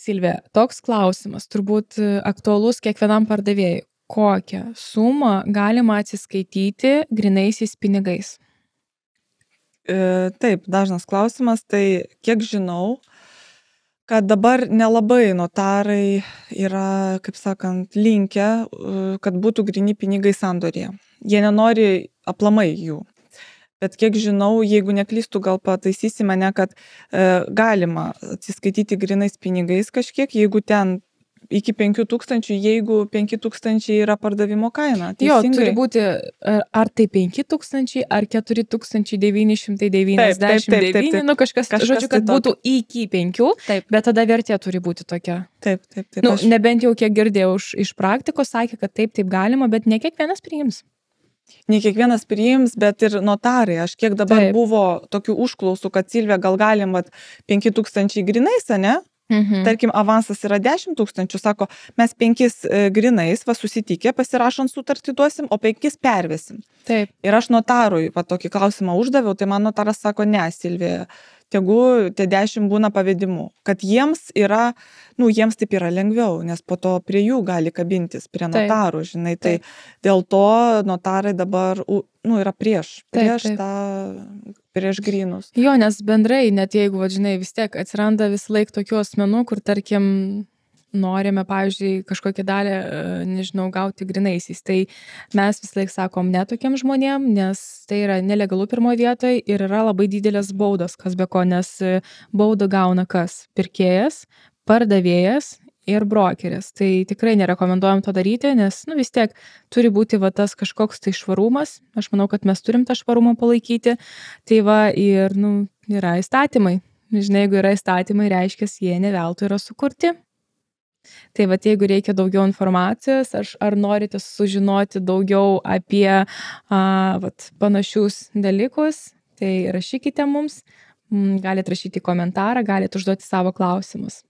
Silvija, toks klausimas, turbūt aktualus kiekvienam pardavėjui. Kokią sumą galima atsiskaityti grynaisiais pinigais? Taip, dažnas klausimas, tai kiek žinau, kad dabar nelabai notarai yra, kaip sakant, linkę, kad būtų gryni pinigai sandorėje. Jie nenori aplamai jų. Bet kiek žinau, jeigu neklystu, gal pataisysi mane, kad galima atsiskaityti grynais pinigais kažkiek, jeigu ten iki 5000, jeigu 5000 yra pardavimo kaina. Jo, Teisingai? turi būti ar tai 5000, ar 4999, nu kažkas žodžiu, kad tai būtų iki 5, Taip. bet tada vertė turi būti tokia. Taip. Nu, nebent jau kiek girdėjau iš praktikos, sakė, kad taip galima, bet ne kiekvienas priims. Ne kiekvienas priims, bet ir notarai. Aš kiek dabar Taip. buvo tokių užklausų, kad Silvija, gal galim 5000 grynais, ne? Tarkim, avansas yra 10 000, sako, mes 5 grynais, susitikę, pasirašant sutartį duosim, o 5 pervesim. Taip. Ir aš notarui tokį klausimą uždaviau, tai man notaras sako, ne, Silvija, tegu tie 10 būna pavedimu. Kad jiems yra, jiems taip yra lengviau, nes po to prie jų gali kabintis, prie notarų, žinai. Tai dėl to notarai dabar, yra prieš grynus. Jo, nes bendrai, net jeigu, žinai, vis tiek atsiranda vis laik tokių asmenų, kur, tarkim, norime, pavyzdžiui, kažkokią dalį, nežinau, gauti grynaisiais. Tai mes vis laik sakom ne tokiem žmonėm, nes tai yra nelegalu pirmoje vietoje ir yra labai didelės baudos, kas be ko, nes baudą gauna kas? Pirkėjas, pardavėjas ir brokeris. Tai tikrai nerekomenduojam to daryti, nes, vis tiek turi būti tas kažkoks tai švarumas. Aš manau, kad mes turim tą švarumą palaikyti. Tai ir, yra įstatymai. Žinai, jeigu yra įstatymai, reiškia, jie ne veltui yra sukurti. Tai jeigu reikia daugiau informacijos, ar norite sužinoti daugiau apie panašius dalykus, tai rašykite mums, galite rašyti komentarą, galite užduoti savo klausimus.